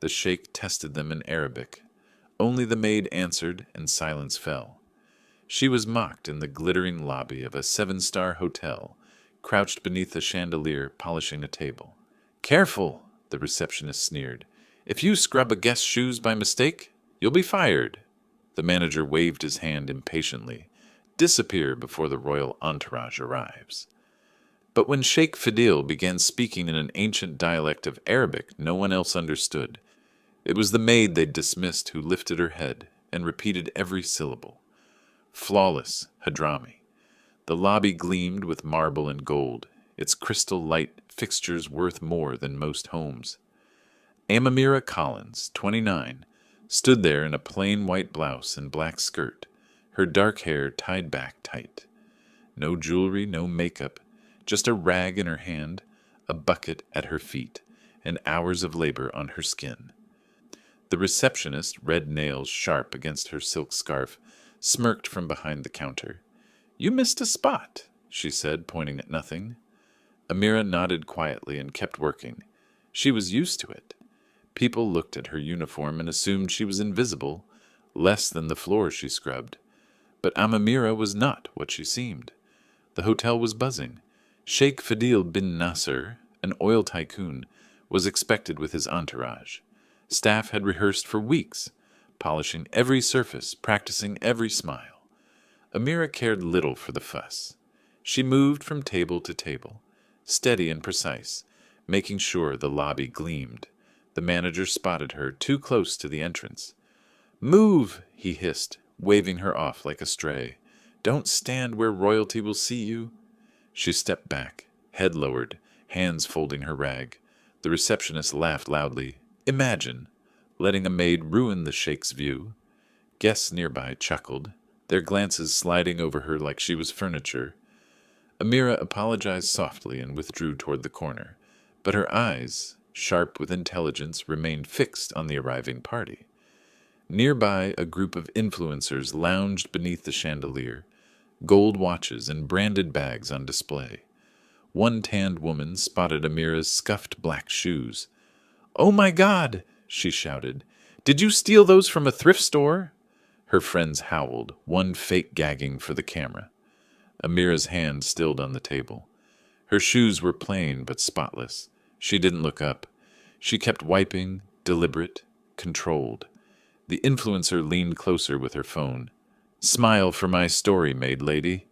The sheikh tested them in Arabic. Only the maid answered, and silence fell. She was mocked in the glittering lobby of a seven-star hotel, crouched beneath a chandelier polishing a table. "Careful," the receptionist sneered. "If you scrub a guest's shoes by mistake, you'll be fired." The manager waved his hand impatiently. "Disappear before the royal entourage arrives." But when Sheikh Fadil began speaking in an ancient dialect of Arabic no one else understood, it was the maid they'd dismissed who lifted her head and repeated every syllable. Flawless Hadrami. The lobby gleamed with marble and gold, its crystal light fixtures worth more than most homes. Amamira Collins, 29, stood there in a plain white blouse and black skirt, her dark hair tied back tight. No jewelry, no makeup, just a rag in her hand, a bucket at her feet, and hours of labor on her skin. The receptionist, red nails sharp against her silk scarf, smirked from behind the counter. "You missed a spot," she said, pointing at nothing. Amira nodded quietly and kept working. She was used to it. People looked at her uniform and assumed she was invisible, less than the floor she scrubbed. But Amamira was not what she seemed. The hotel was buzzing. Sheikh Fadil bin Nasser, an oil tycoon, was expected with his entourage. Staff had rehearsed for weeks, polishing every surface, practicing every smile. Amira cared little for the fuss. She moved from table to table, steady and precise, making sure the lobby gleamed. The manager spotted her too close to the entrance. "Move," he hissed, waving her off like a stray. "Don't stand where royalty will see you." She stepped back, head lowered, hands folding her rag. The receptionist laughed loudly. Imagine letting a maid ruin the sheikh's view. Guests nearby chuckled, their glances sliding over her like she was furniture. Amira apologized softly and withdrew toward the corner, but her eyes, sharp with intelligence, remained fixed on the arriving party. Nearby, a group of influencers lounged beneath the chandelier, gold watches and branded bags on display. One tanned woman spotted Amira's scuffed black shoes. "Oh my God!" she shouted. "Did you steal those from a thrift store?" Her friends howled, one fake gagging for the camera. Amira's hand stilled on the table. Her shoes were plain but spotless. She didn't look up. She kept wiping, deliberate, controlled. The influencer leaned closer with her phone. "Smile for my story, maid lady."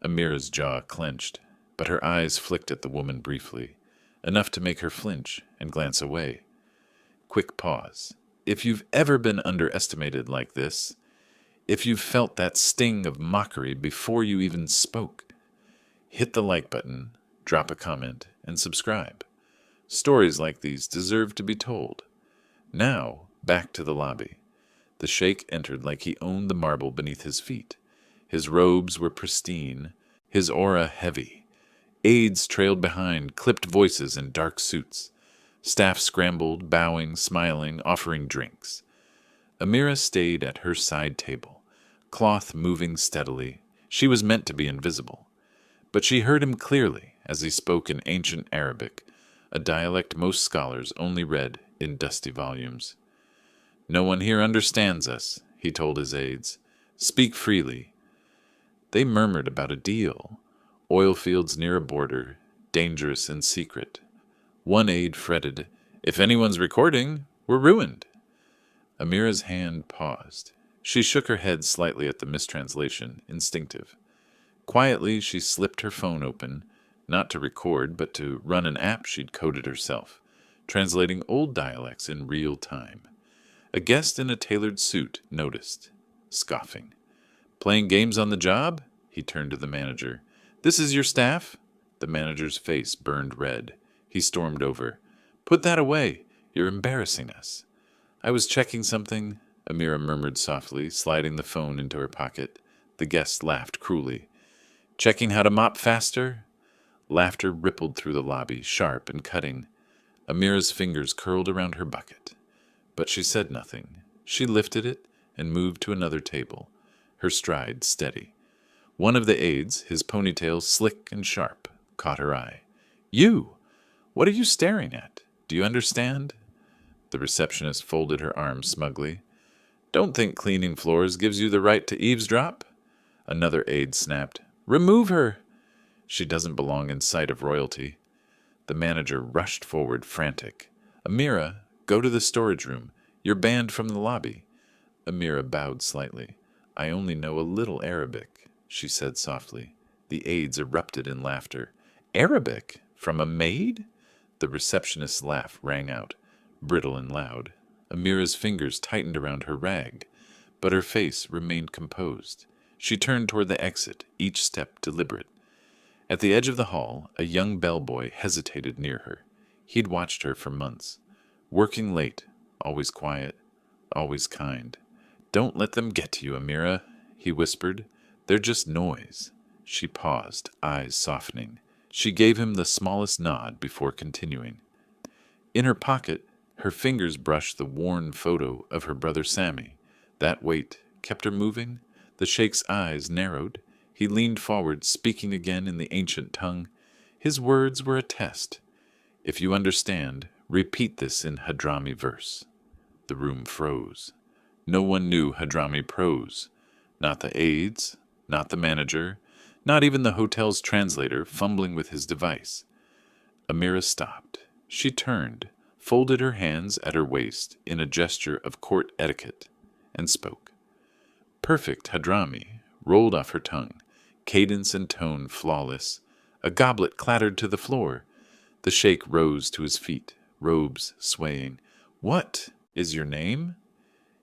Amira's jaw clenched, but her eyes flicked at the woman briefly, enough to make her flinch and glance away. Quick pause. If you've ever been underestimated like this, if you've felt that sting of mockery before you even spoke, hit the like button, drop a comment, and subscribe. Stories like these deserve to be told. Now, back to the lobby. The sheikh entered like he owned the marble beneath his feet. His robes were pristine, his aura heavy. Aides trailed behind, clipped voices in dark suits. Staff scrambled, bowing, smiling, offering drinks. Amira stayed at her side table, cloth moving steadily. She was meant to be invisible. But she heard him clearly as he spoke in ancient Arabic, a dialect most scholars only read in dusty volumes. "No one here understands us," he told his aides. "Speak freely." They murmured about a deal. Oil fields near a border, dangerous and secret. One aide fretted, "If anyone's recording, we're ruined." Amira's hand paused. She shook her head slightly at the mistranslation, instinctive. Quietly, she slipped her phone open, not to record, but to run an app she'd coded herself, translating old dialects in real time. A guest in a tailored suit noticed, scoffing. "Playing games on the job?" He turned to the manager. "This is your staff?" The manager's face burned red. He stormed over. "Put that away. You're embarrassing us." "I was checking something," Amira murmured softly, sliding the phone into her pocket. The guest laughed cruelly. "Checking how to mop faster?" Laughter rippled through the lobby, sharp and cutting. Amira's fingers curled around her bucket. But she said nothing. She lifted it and moved to another table, her stride steady. One of the aides, his ponytail slick and sharp, caught her eye. "You! What are you staring at? Do you understand?" The receptionist folded her arms smugly. Don't think cleaning floors gives you the right to eavesdrop. Another aide snapped. Remove her! She doesn't belong in sight of royalty. The manager rushed forward, frantic. Amira, go to the storage room. You're banned from the lobby. Amira bowed slightly. I only know a little Arabic, she said softly. The aides erupted in laughter. Arabic? From a maid? The receptionist's laugh rang out, brittle and loud. Amira's fingers tightened around her rag, but her face remained composed. She turned toward the exit, each step deliberate. At the edge of the hall, a young bellboy hesitated near her. He'd watched her for months. Working late, always quiet, always kind. Don't let them get to you, Amira, he whispered. They're just noise. She paused, eyes softening. She gave him the smallest nod before continuing. In her pocket, her fingers brushed the worn photo of her brother Sammy. That weight kept her moving. The Sheikh's eyes narrowed. He leaned forward, speaking again in the ancient tongue. His words were a test. If you understand, repeat this in Hadrami verse. The room froze. No one knew Hadrami prose. Not the aides, not the manager, not even the hotel's translator fumbling with his device. Amira stopped. She turned, folded her hands at her waist in a gesture of court etiquette, and spoke. Perfect Hadrami rolled off her tongue, cadence and tone flawless. A goblet clattered to the floor. The sheikh rose to his feet, robes swaying. What is your name?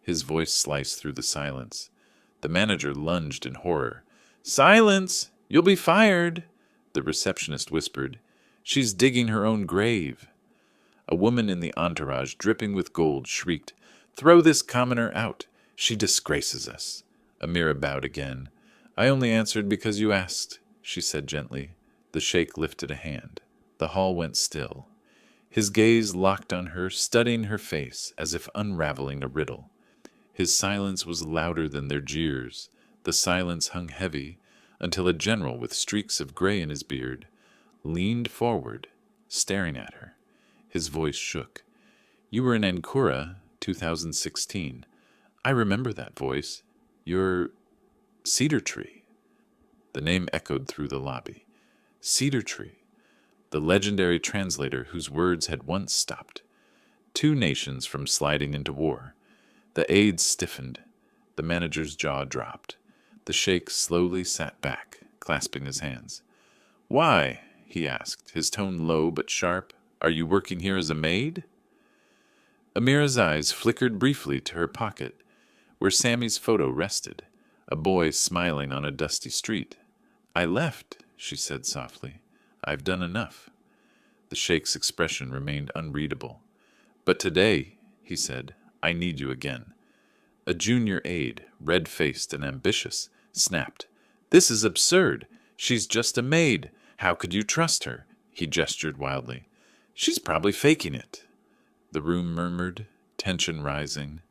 His voice sliced through the silence. The manager lunged in horror. Silence! You'll be fired! The receptionist whispered. She's digging her own grave. A woman in the entourage, dripping with gold, shrieked, Throw this commoner out! She disgraces us. Amira bowed again. I only answered because you asked, she said gently. The sheikh lifted a hand. The hall went still. His gaze locked on her, studying her face as if unraveling a riddle. His silence was louder than their jeers. The silence hung heavy until a general with streaks of gray in his beard leaned forward, staring at her. His voice shook. You were in Ankura, 2016. I remember that voice. You're Cedar Tree. The name echoed through the lobby. Cedar Tree, the legendary translator whose words had once stopped 2 nations from sliding into war. The aides stiffened. The manager's jaw dropped. The sheikh slowly sat back, clasping his hands. Why? He asked, his tone low but sharp. Are you working here as a maid? Amira's eyes flickered briefly to her pocket, where Sammy's photo rested, a boy smiling on a dusty street. I left, she said softly. I've done enough. The sheikh's expression remained unreadable. But today, he said, I need you again. A junior aide, red-faced and ambitious, snapped. This is absurd. She's just a maid. How could you trust her? He gestured wildly. She's probably faking it. The room murmured, tension rising.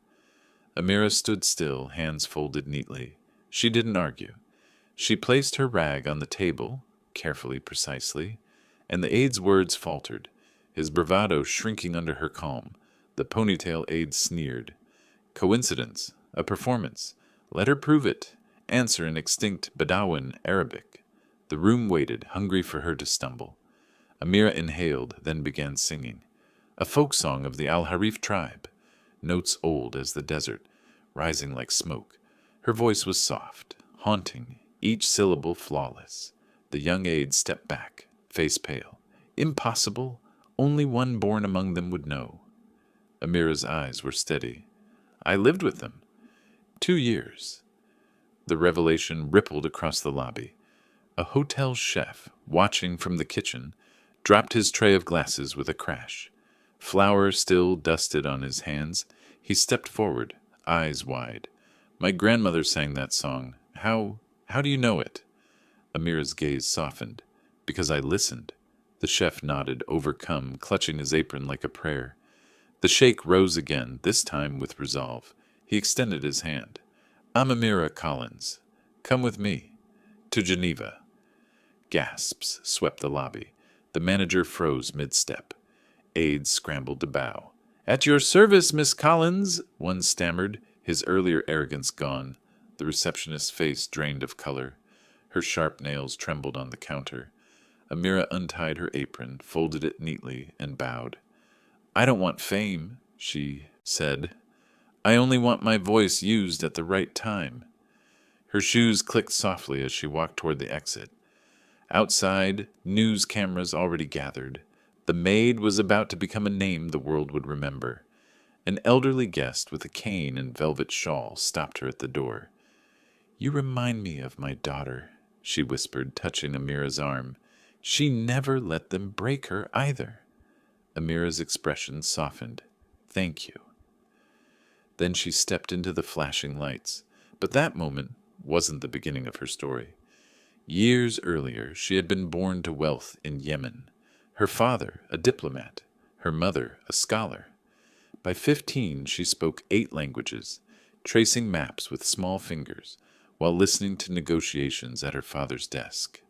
Amira stood still, hands folded neatly. She didn't argue. She placed her rag on the table, carefully, precisely, and the aide's words faltered, his bravado shrinking under her calm. The ponytail aide sneered. Coincidence, a performance. Let her prove it. Answer in extinct Bedouin Arabic. The room waited, hungry for her to stumble. Amira inhaled, then began singing. A folk song of the Al-Harif tribe, notes old as the desert, rising like smoke. Her voice was soft, haunting, each syllable flawless. The young aide stepped back, face pale. Impossible. Only one born among them would know. Amira's eyes were steady. I lived with them. 2 years. The revelation rippled across the lobby. A hotel chef, watching from the kitchen, dropped his tray of glasses with a crash. Flour still dusted on his hands. He stepped forward, eyes wide. My grandmother sang that song. How do you know it? Amira's gaze softened. Because I listened. The chef nodded, overcome, clutching his apron like a prayer. The sheikh rose again, this time with resolve. He extended his hand. I'm Amira Collins. Come with me. To Geneva. Gasps swept the lobby. The manager froze mid-step. Aides scrambled to bow. "At your service, Miss Collins," one stammered, his earlier arrogance gone. The receptionist's face drained of color. Her sharp nails trembled on the counter. Amira untied her apron, folded it neatly, and bowed. "I don't want fame," she said. "I only want my voice used at the right time." Her shoes clicked softly as she walked toward the exit. Outside, news cameras already gathered. The Maid was about to become a name the world would remember. An elderly guest with a cane and velvet shawl stopped her at the door. "You remind me of my daughter," she whispered, touching Amira's arm. "She never let them break her, either." Amira's expression softened. "Thank you." Then she stepped into the flashing lights. But that moment wasn't the beginning of her story. Years earlier, she had been born to wealth in Yemen. Her father, a diplomat. Her mother, a scholar. By 15, she spoke 8 languages, tracing maps with small fingers, while listening to negotiations at her father's desk.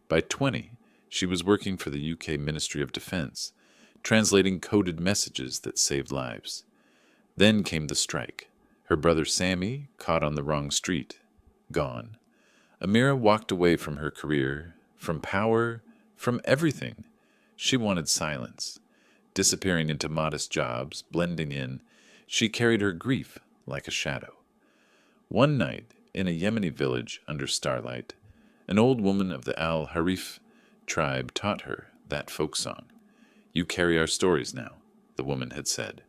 By 20, she was working for the UK Ministry of Defence, translating coded messages that saved lives. Then came the strike. Her brother Sammy, caught on the wrong street, gone. Amira walked away from her career, from power, from everything. She wanted silence. Disappearing into modest jobs, blending in, she carried her grief like a shadow. One night, in a Yemeni village under starlight, an old woman of the Al-Harif tribe taught her that folk song. "You carry our stories now," the woman had said.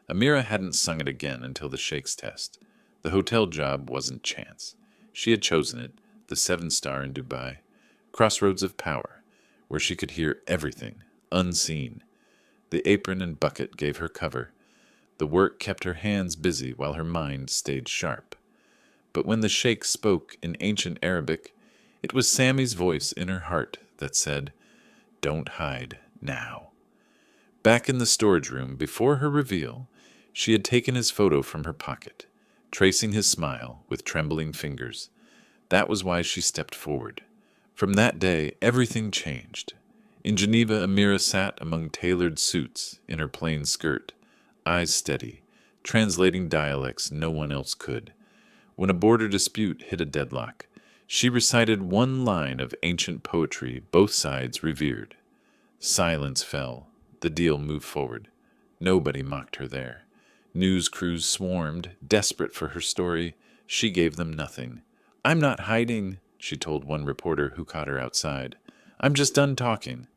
Amira hadn't sung it again until the Sheikh's test. The hotel job wasn't chance. She had chosen it, the 7-star in Dubai, crossroads of power, where she could hear everything, unseen. The apron and bucket gave her cover. The work kept her hands busy while her mind stayed sharp. But when the Sheikh spoke in ancient Arabic, it was Sammy's voice in her heart that said, "Don't hide now." Back in the storage room, before her reveal, she had taken his photo from her pocket, tracing his smile with trembling fingers. That was why she stepped forward. From that day, everything changed. In Geneva, Amira sat among tailored suits in her plain skirt, eyes steady, translating dialects no one else could. When a border dispute hit a deadlock, she recited one line of ancient poetry both sides revered. Silence fell. The deal moved forward. Nobody mocked her there. News crews swarmed, desperate for her story. She gave them nothing. "I'm not hiding," she told one reporter who caught her outside. "I'm just done talking."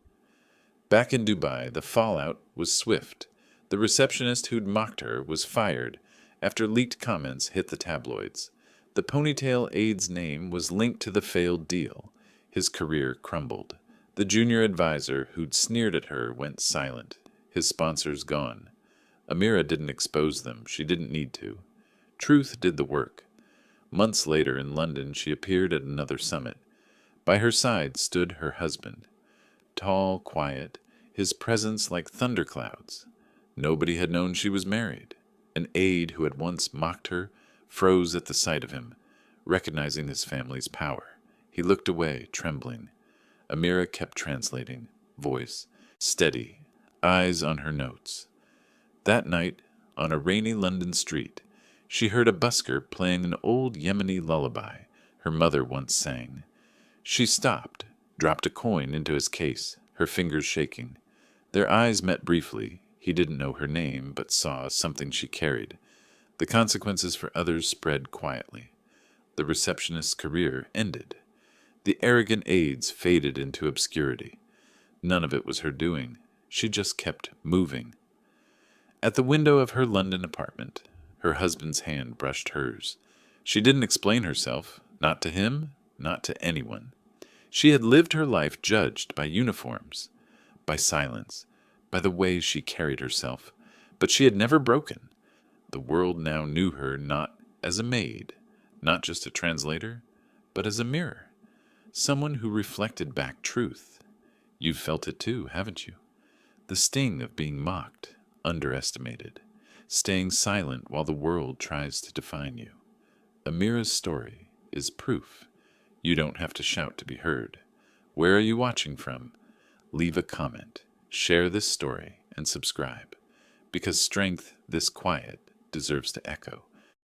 Back in Dubai, the fallout was swift. The receptionist who'd mocked her was fired after leaked comments hit the tabloids. The ponytail aide's name was linked to the failed deal. His career crumbled. The junior advisor who'd sneered at her went silent. His sponsors gone. Amira didn't expose them. She didn't need to. Truth did the work. Months later in London, she appeared at another summit. By her side stood her husband. Tall, quiet, his presence like thunderclouds. Nobody had known she was married. An aide who had once mocked her froze at the sight of him, recognizing his family's power. He looked away, trembling. Amira kept translating, voice steady, eyes on her notes. That night, on a rainy London street, she heard a busker playing an old Yemeni lullaby her mother once sang. She stopped, dropped a coin into his case, her fingers shaking. Their eyes met briefly. He didn't know her name, but saw something she carried. The consequences for others spread quietly. The receptionist's career ended. The arrogant aides faded into obscurity. None of it was her doing. She just kept moving. At the window of her London apartment, her husband's hand brushed hers. She didn't explain herself, not to him, not to anyone. She had lived her life judged by uniforms, by silence, by the way she carried herself, but she had never broken. The world now knew her not as a maid, not just a translator, but as a mirror, someone who reflected back truth. You've felt it too, haven't you? The sting of being mocked, underestimated, staying silent while the world tries to define you. Amira's story is proof. You don't have to shout to be heard. Where are you watching from? Leave a comment, share this story, and subscribe. because strength this quiet deserves to echo,